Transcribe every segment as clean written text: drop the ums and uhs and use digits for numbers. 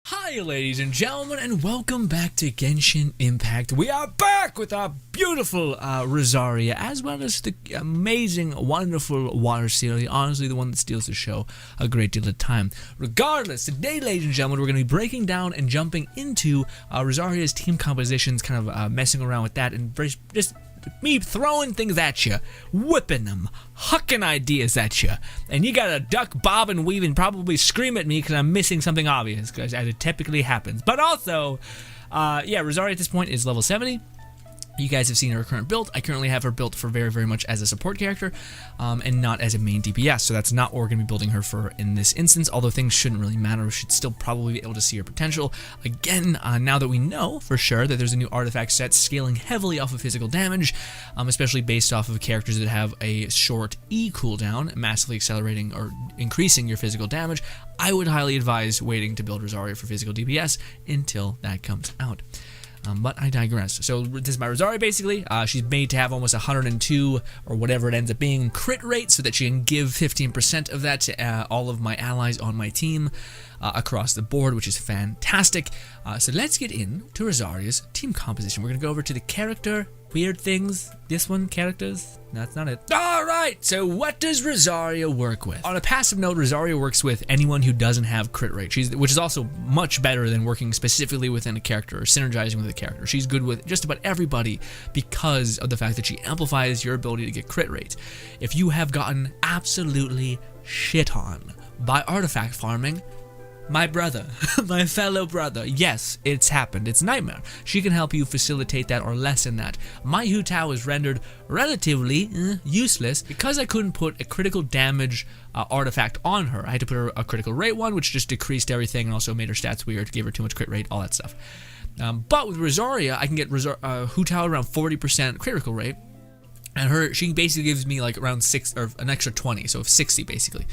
Hi ladies and gentlemen, and welcome back to Genshin Impact. We are back with our beautiful Rosaria, as well as the amazing, wonderful Versatility, honestly the one that steals the show a great deal of time. Regardless, today ladies and gentlemen, we're going to be breaking down and jumping into Rosaria's team compositions, kind of messing around with that, and just me throwing things at you, whipping them, hucking ideas at you, and you gotta duck, bob, and weave, and probably scream at me because I'm missing something obvious, as it typically happens. But also, yeah, Rosaria at this point is level 70. You guys have seen her current build. I currently have her built for very, very much as a support character, and not as a main DPS, so that's not what we're going to be building her for in this instance, although things shouldn't really matter. We should still probably be able to see her potential. Again, now that we know for sure that there's a new artifact set scaling heavily off of physical damage, especially based off of characters that have a short E cooldown, massively accelerating or increasing your physical damage, I would highly advise waiting to build Rosaria for physical DPS until that comes out. But I digress. So this is my Rosaria basically. She's made to have almost 102 or whatever it ends up being crit rate so that she can give 15% of that to all of my allies on my team across the board, which is fantastic. So let's get into Rosaria's team composition. We're going to go over to the character, weird things. This one, characters. No, that's not it. Alright, so what does Rosaria work with? On a passive note, Rosaria works with anyone who doesn't have crit rate, which is also much better than working specifically within a character or synergizing with a character. She's good with just about everybody because of the fact that she amplifies your ability to get crit rate. If you have gotten absolutely shit on by artifact farming, my brother, my fellow brother, yes, it's happened. It's Nightmare. She can help you facilitate that or lessen that. My Hu Tao is rendered relatively useless because I couldn't put a critical damage artifact on her. I had to put her a critical rate one, which just decreased everything and also made her stats weird, gave her too much crit rate, all that stuff. But with Rosaria, I can get Hu Tao around 40% critical rate. And she basically gives me like around 6 or an extra 20, so 60 basically.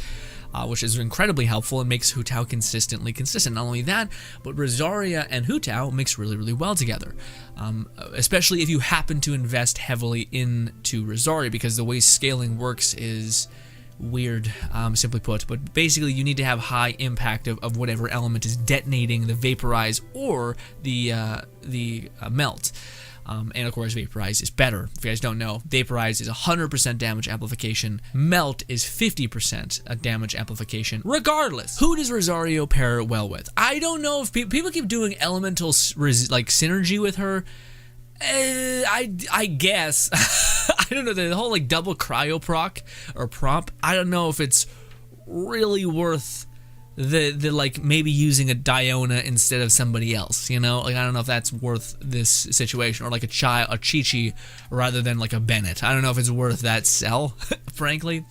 Which is incredibly helpful and makes Hu Tao consistently consistent. Not only that, but Rosaria and Hu Tao mix really, really well together. Especially if you happen to invest heavily into Rosaria, because the way scaling works is weird, simply put. But basically, you need to have high impact of whatever element is detonating the vaporize or the melt. And of course, Vaporize is better. If you guys don't know, Vaporize is 100% damage amplification. Melt is 50% damage amplification. Regardless, who does Rosario pair well with? I don't know if people keep doing elemental like synergy with her. I guess. I don't know, the whole like double cryo proc or prompt. I don't know if it's really worth the like maybe using a Diona instead of somebody else, you know? Like I don't know if that's worth this situation, or like a Chi-Chi rather than like a Bennett. I don't know if it's worth that sell, frankly.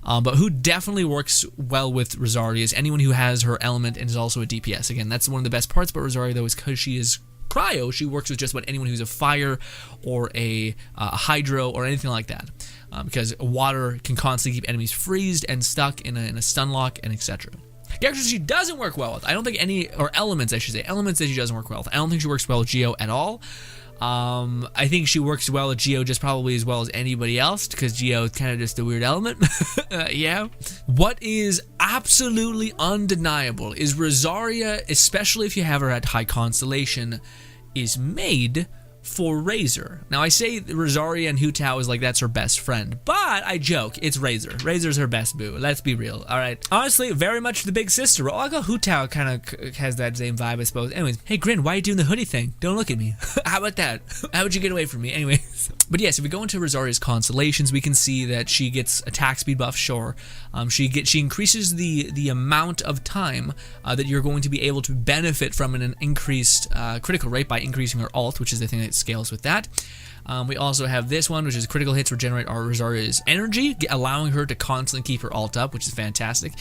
But who definitely works well with Rosaria is anyone who has her element and is also a DPS. Again, that's one of the best parts about Rosaria though, is because she is cryo, she works with just about anyone who's a fire or a hydro or anything like that. Because water can constantly keep enemies freezed and stuck in a stun lock and etc. Characters she doesn't work well with. I don't think elements I should say. Elements that she doesn't work well with. I don't think she works well with Geo at all. I think she works well with Geo just probably as well as anybody else, because Geo is kind of just a weird element. Yeah. What is absolutely undeniable is Rosaria, especially if you have her at high constellation, is made for Razor. Now I say Rosaria and Hu Tao is like that's her best friend, but I joke, it's Razor. Razor's her best boo, let's be real, alright? Honestly, very much the big sister. I'll go Hu Tao kind of has that same vibe, I suppose. Anyways, hey Grin, why are you doing the hoodie thing? Don't look at me. How about that? How would you get away from me? Anyways. But yes, if we go into Rosaria's constellations, we can see that she gets attack speed buff, sure. She increases the amount of time that you're going to be able to benefit from an increased critical rate by increasing her ult, which is the thing that scales with that. We also have this one, which is critical hits regenerate our Rosaria's energy, allowing her to constantly keep her ult up, which is fantastic.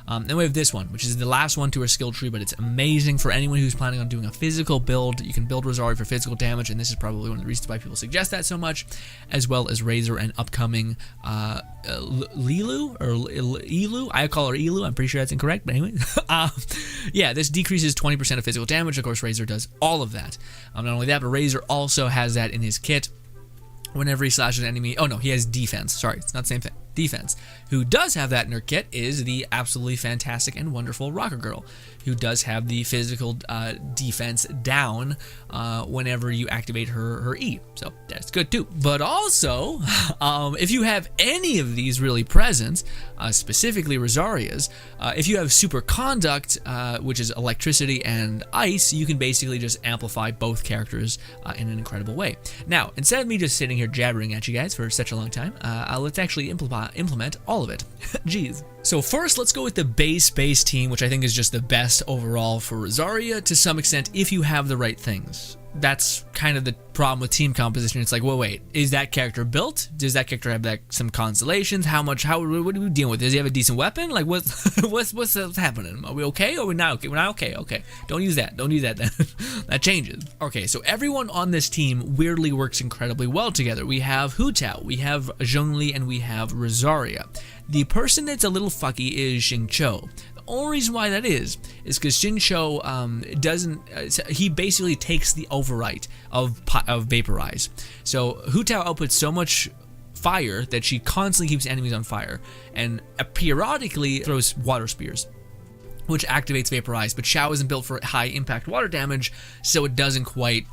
Then we have this one, which is the last one to her skill tree, but it's amazing for anyone who's planning on doing a physical build. You can build Rosaria for physical damage, and this is probably one of the reasons why people suggest that so much, as well as Razor and upcoming Lilu, or Elu. I call her Elu, I'm pretty sure that's incorrect, but anyway. Yeah, this decreases 20% of physical damage. Of course, Razor does all of that. Not only that, but Razor also has that in his kit. Whenever he slashes an enemy, oh no, he has defense. Sorry, it's not the same thing. defense. Who does have that in her kit is the absolutely fantastic and wonderful Rocker Girl, who does have the physical defense down whenever you activate her E. So that's good too. But also, if you have any of these really present, specifically Rosaria's, if you have Super Conduct, which is electricity and ice, you can basically just amplify both characters in an incredible way. Now, instead of me just sitting here jabbering at you guys for such a long time, let's actually implement all of it. Jeez. So first, let's go with the base team, which I think is just the best overall for Rosaria to some extent if you have the right things. That's kind of the problem with team composition. It's like, well, wait, is that character built? Does that character have like some constellations? What are we dealing with? Does he have a decent weapon? Like, what's happening? Are we okay or we're not okay? We're not okay. Okay, don't use that then. That changes. Okay, so everyone on this team weirdly works incredibly well together. We have Hu Tao, we have Zhongli, and we have Rosaria. The person that's a little fucky is Xingqiu. The only reason why that is because Xingqiu doesn't. He basically takes the overwrite of Vaporize. So Hu Tao outputs so much fire that she constantly keeps enemies on fire, and periodically throws water spears, which activates Vaporize. But Xiao isn't built for high impact water damage, so it doesn't quite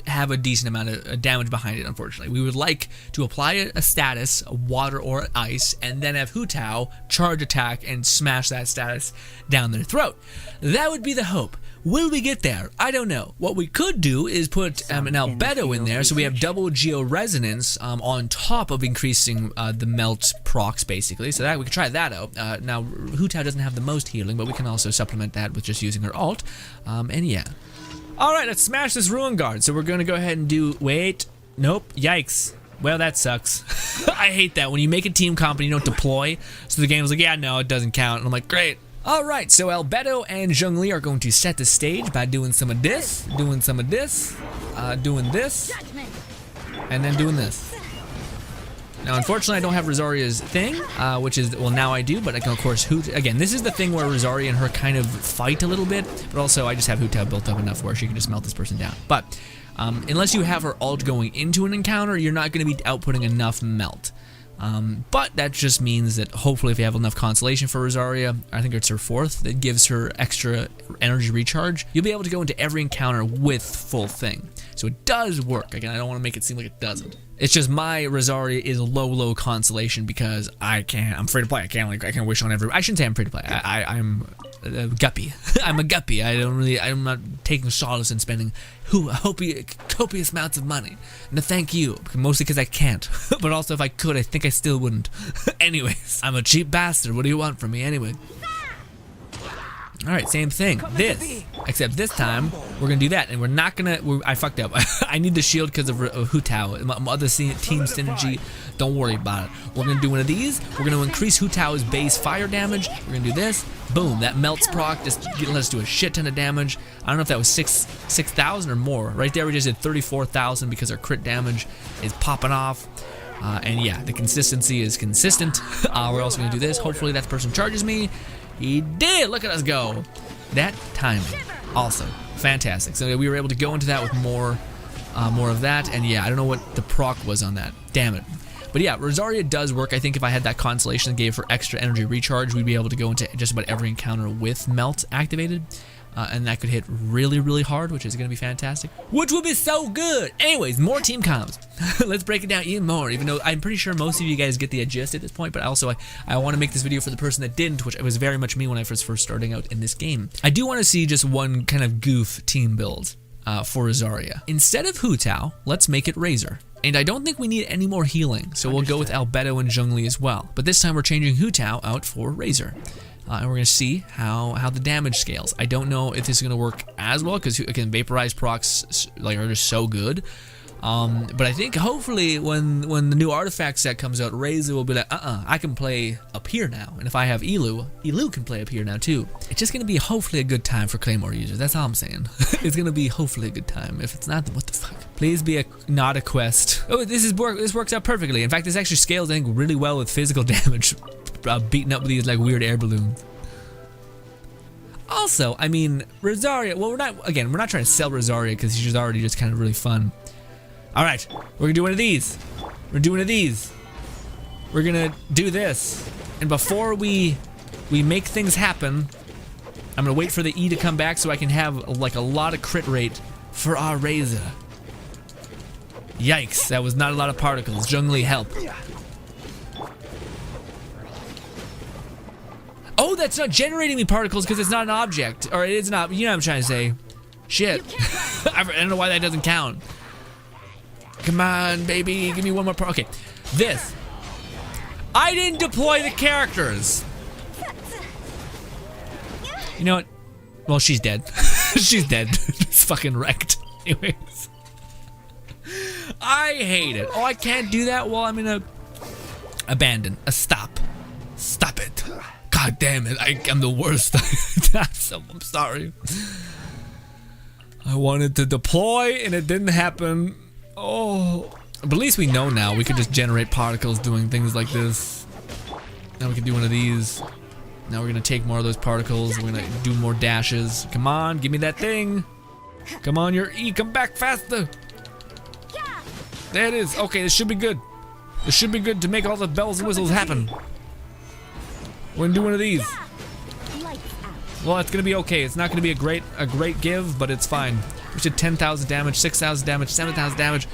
have a decent amount of damage behind it, unfortunately. We would like to apply a status, water or ice, and then have Hu Tao charge attack and smash that status down their throat. That would be the hope. Will we get there? I don't know. What we could do is put an Albedo in there, so we have double Geo Resonance on top of increasing the melt procs, basically. So that we could try that out. Now, Hu Tao doesn't have the most healing, but we can also supplement that with just using her alt. And yeah. Alright, let's smash this Ruin Guard. So we're going to go ahead and do... Wait. Nope. Yikes. Well, that sucks. I hate that. When you make a team comp and you don't deploy, so the game's like, yeah, no, it doesn't count. And I'm like, great. Alright, so Albedo and Zhongli are going to set the stage by doing some of this, doing this, and then doing this. Now, unfortunately, I don't have Rosaria's thing, which is, well, now I do, but I can, of course, again, this is the thing where Rosaria and her kind of fight a little bit, but also I just have Hu Tao built up enough where she can just melt this person down. But unless you have her alt going into an encounter, you're not going to be outputting enough melt. But that just means that hopefully if you have enough consolation for Rosaria, I think it's her 4th, that gives her extra energy recharge, you'll be able to go into every encounter with full thing. So it does work. Again, I don't want to make it seem like it doesn't. It's just my Rosaria is low consolation because I'm free to play. I can't wish on every. I shouldn't say I'm free to play. I'm a guppy. I'm a guppy. I'm not taking solace in spending copious amounts of money. No, thank you. Mostly because I can't. But also if I could, I think I still wouldn't. Anyways, I'm a cheap bastard. What do you want from me anyway? Alright, same thing. This. Except this time, we're gonna do that, and we're not gonna... I fucked up. I need the shield because of Hu Tao. My other team synergy, don't worry about it. We're gonna do one of these. We're gonna increase Hu Tao's base fire damage. We're gonna do this. Boom, that melts proc. Just let us do a shit ton of damage. I don't know if that was 6,000 or more. Right there, we just did 34,000 because our crit damage is popping off. And yeah, the consistency is consistent. We're also gonna do this. Hopefully that person charges me. He did! Look at us go! That timing. Also, fantastic. So we were able to go into that with more of that, and yeah, I don't know what the proc was on that. Damn it. But yeah, Rosaria does work. I think if I had that constellation that gave her extra energy recharge, we'd be able to go into just about every encounter with melt activated. And that could hit really hard, which is going to be fantastic. Which would be so good! Anyways, more team comps. Let's break it down even more, even though I'm pretty sure most of you guys get the gist at this point, but also I want to make this video for the person that didn't, which was very much me when I was first starting out in this game. I do want to see just one kind of goof team build for Rosaria. Instead of Hu Tao, let's make it Razor. And I don't think we need any more healing, so we'll go with Albedo and Zhongli as well. But this time we're changing Hu Tao out for Razor. And we're going to see how the damage scales. I don't know if this is going to work as well, because again, Vaporize procs are just so good. But I think hopefully when the new artifact set comes out, Razor will be like, I can play up here now. And if I have Elu can play up here now too. It's just going to be hopefully a good time for Claymore users. That's all I'm saying. It's going to be hopefully a good time. If it's not, then what the fuck? Please be not a quest. Oh, this works out perfectly. In fact, this actually scales, I think, really well with physical damage. Beating up with these like weird air balloons. Also, I mean, Rosaria, well, we're not trying to sell Rosaria because she's already just kind of really fun. All right, we're gonna do one of these. We're doing one of these. we're gonna do this. And before we make things happen, I'm gonna wait for the E to come back so I can have like a lot of crit rate for our Razor. Yikes, that was not a lot of particles. Zhongli, help. Oh, that's not generating me particles because it's not an object. Or it is not, you know what I'm trying to say. Shit. I don't know why that doesn't count. Come on, baby, give me one more okay, this. I didn't deploy the characters. You know what? Well, she's dead. She's dead. It's fucking wrecked. Anyways. I hate it. Oh, I can't do that while I'm in a abandon. A stop. Stop it. God damn it. I'm the worst. I'm sorry. I wanted to deploy and it didn't happen. Oh. But at least we know now. We could just generate particles doing things like this. Now we can do one of these. Now we're gonna take more of those particles. We're gonna do more dashes. Come on, give me that thing. Come on, your E, come back faster. There it is. Okay, this should be good. This should be good to make all the bells and whistles happen. We're gonna do one of these. Well, it's gonna be okay. It's not gonna be a great give, but it's fine. We did 10,000 damage, 6,000 damage, 7,000 damage,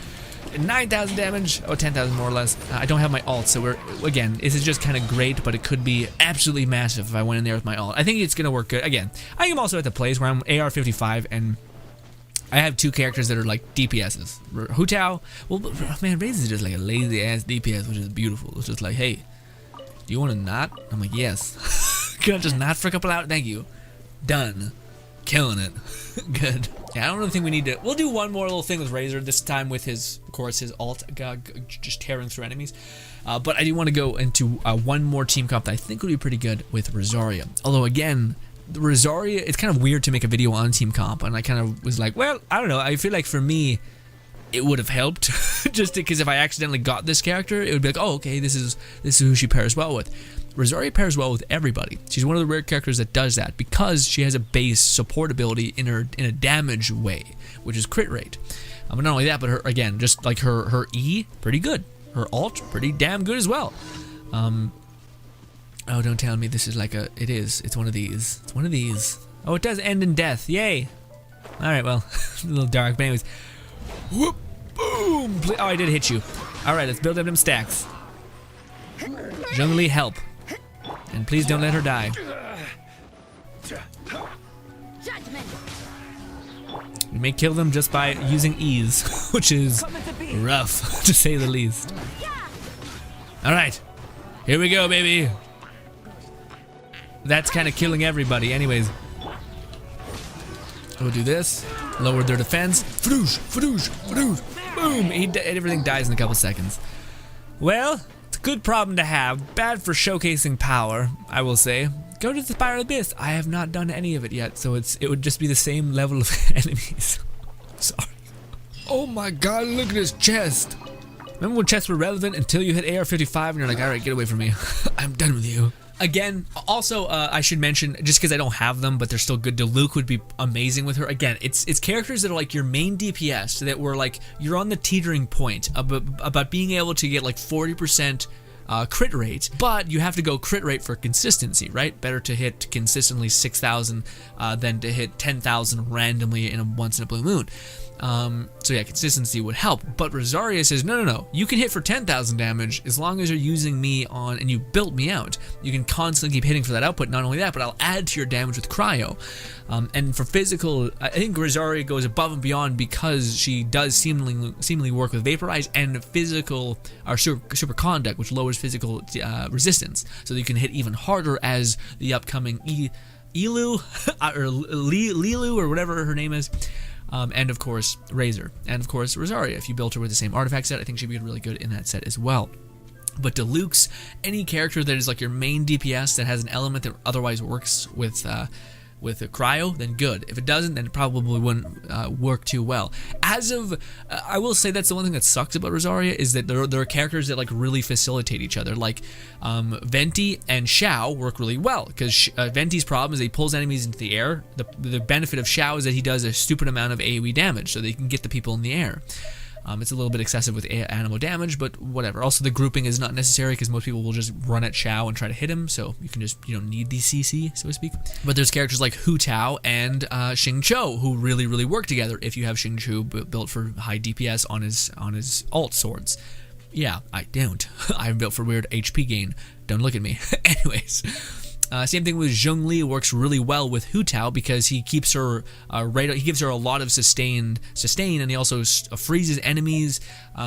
9,000 damage. Oh, 10,000 more or less. I don't have my ult, so we're again. This is just kind of great, but it could be absolutely massive if I went in there with my ult. I think it's gonna work good. Again, I am also at the place where I'm AR-55 and I have two characters that are like DPSs. Hu Tao, well, man, Raze is just like a lazy ass DPS, which is beautiful. It's just like, hey, do you want to not? I'm like, yes. Can I just not for a couple hours? Thank you. Done. Killing it. Good. Yeah, I don't really think we need to. We'll do one more little thing with Razor, this time with his, of course, his ult, just tearing through enemies. But I do want to go into one more team comp that I think would be pretty good with Rosaria. Although, again, Rosaria, it's kind of weird to make a video on team comp, and I kind of was like, well, I don't know. I feel like for me, it would have helped, just because if I accidentally got this character, it would be like, oh, okay, this is who she pairs well with. Rosaria pairs well with everybody. She's one of the rare characters that does that because she has a base support ability in a damage way, which is crit rate. But not only that, but her, again, just like her E, pretty good. Her ult, pretty damn good as well. Oh, don't tell me this is like it's one of these. It's one of these. Oh, it does end in death. Yay. All right, well, a little dark, but anyways. Whoop, boom. Oh, I did hit you. All right, let's build up them stacks. Zhongli, help. And please don't let her die. We may kill them just by using ease, which is rough, to say the least. All right, here we go, baby. That's kind of killing everybody. Anyways, we'll do this. Lower their defense. Fadoosh, fadoosh, fadoosh. Boom. Everything dies in a couple seconds. Well, it's a good problem to have. Bad for showcasing power, I will say. Go to the Spiral Abyss. I have not done any of it yet, so it would just be the same level of enemies. Sorry. Oh my god, look at his chest. Remember when chests were relevant until you hit AR-55 and you're like, alright, get away from me. I'm done with you. Again, also, I should mention, just because I don't have them, but they're still good, Diluc would be amazing with her. Again, it's characters that are like your main DPS, that were like, you're on the teetering point about being able to get like 40% crit rate, but you have to go crit rate for consistency, right? Better to hit consistently 6,000 than to hit 10,000 randomly once in a blue moon. So yeah, consistency would help, but Rosaria says, no, you can hit for 10,000 damage as long as you're using me on, and you built me out. You can constantly keep hitting for that output. Not only that, but I'll add to your damage with cryo. And for physical, I think Rosaria goes above and beyond because she does seemingly work with Vaporize and physical, or super conduct, which lowers physical resistance, so that you can hit even harder as the upcoming Lilu, or Lilu, or whatever her name is. And of course, Razor. And of course, Rosaria. If you built her with the same artifact set, I think she'd be really good in that set as well. But Diluc's, any character that is like your main DPS that has an element that otherwise works with a cryo, then good. If it doesn't, then it probably wouldn't work too well. As of, I will say that's the one thing that sucks about Rosaria, is that there are characters that like really facilitate each other. Like Venti and Xiao work really well, because Venti's problem is that he pulls enemies into the air. The benefit of Xiao is that he does a stupid amount of AoE damage, so that he can get the people in the air. It's a little bit excessive with animal damage, but whatever. Also, the grouping is not necessary because most people will just run at Xiao and try to hit him, so you don't need the CC, so to speak. But there's characters like Hu Tao and Xing Qiu who really work together if you have Xing Qiu built for high DPS on his alt swords. Yeah, I don't. I'm built for weird HP gain. Don't look at me. Anyways. Same thing with Zhongli, works really well with Hu Tao because he keeps her he gives her a lot of sustain, and he also freezes enemies.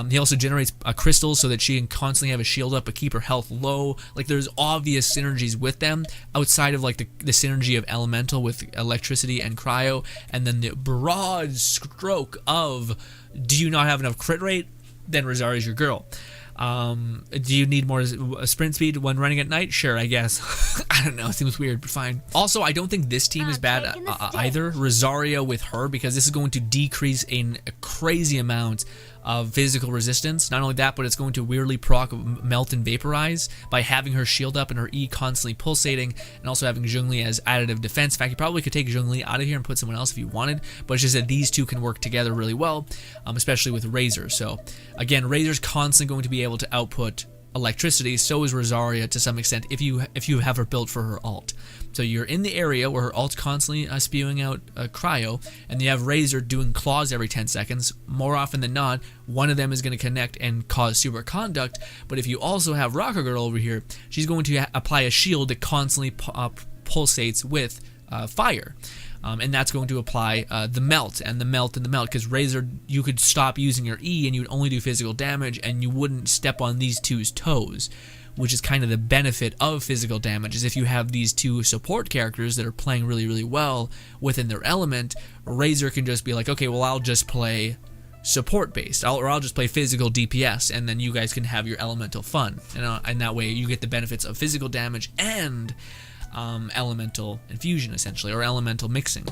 He also generates crystals so that she can constantly have a shield up but keep her health low. Like, there's obvious synergies with them outside of like the synergy of elemental with electricity and cryo, and then the broad stroke of, do you not have enough crit rate? Then Rosaria's your girl. Do you need more sprint speed when running at night? Sure, I guess. I don't know, it seems weird, but fine. Also, I don't think this team is bad either, Rosaria with her, because this is going to decrease a crazy amount of physical resistance. Not only that, but it's going to weirdly proc melt and vaporize by having her shield up and her E constantly pulsating, and also having Zhongli as additive defense. In fact, you probably could take Zhongli out of here and put someone else if you wanted, but it's just that these two can work together really well, especially with Razor. So again, Razor's constantly going to be able to output electricity, so is Rosaria to some extent if you have her built for her alt. So you're in the area where her alt's constantly spewing out cryo, and you have Razor doing claws every 10 seconds. More often than not, one of them is going to connect and cause superconduct, but if you also have Rocker Girl over here, she's going to apply a shield that constantly pulsates with fire. And that's going to apply the melt, because Razor, you could stop using your E and you would only do physical damage, and you wouldn't step on these two's toes, which is kind of the benefit of physical damage, is if you have these two support characters that are playing really well within their element, Razor can just be like, okay, well, I'll just play support based, or I'll just play physical DPS, and then you guys can have your elemental fun, and that way you get the benefits of physical damage and elemental infusion, essentially, or elemental mixing.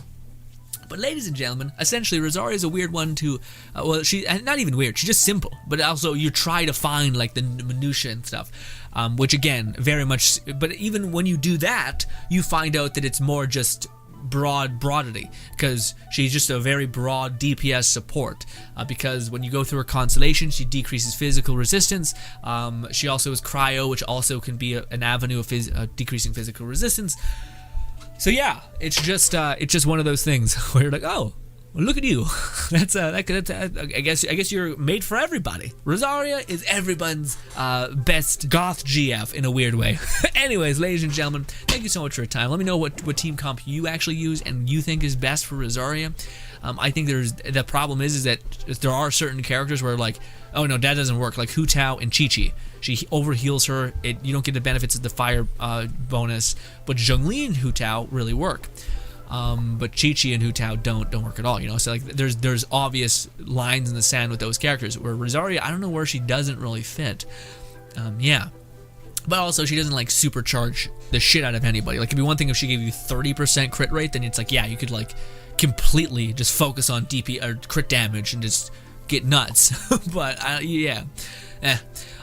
But ladies and gentlemen, essentially Rosaria is a weird one to, well, she not even weird, she's just simple, but also you try to find like the minutia and stuff, which again, very much, but even when you do that, you find out that it's more just broadity, because she's just a very broad DPS support, because when you go through her constellation, she decreases physical resistance. She also has cryo, which also can be an avenue of decreasing physical resistance. So yeah, it's just one of those things where you're like, oh, well, look at you. I guess you're made for everybody. Rosaria is everyone's best goth GF in a weird way. Anyways, ladies and gentlemen, thank you so much for your time. Let me know what team comp you actually use and you think is best for Rosaria. I think the problem is that there are certain characters where like, oh no, that doesn't work, like Hu Tao and Chi-Chi. She overheals her, you don't get the benefits of the fire bonus, but Zhongli and Hu Tao really work. But Chi-Chi and Hu Tao don't work at all, you know. So like there's obvious lines in the sand with those characters. Where Rosaria, I don't know where she doesn't really fit. Yeah. But also she doesn't like supercharge the shit out of anybody. Like, it'd be one thing if she gave you 30% crit rate, then it's like, yeah, you could like completely just focus on DP or crit damage and just get nuts. But yeah.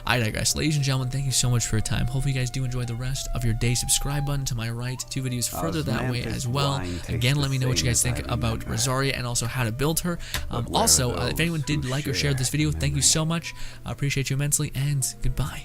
I digress. Ladies and gentlemen, thank you so much for your time. Hopefully you guys do enjoy the rest of your day. Subscribe button to my right, 2 videos further that way as well. Again, let me know what you guys think about Rosaria and also how to build her. Also, if anyone did like or share this video, thank you so much. I appreciate you immensely, and goodbye.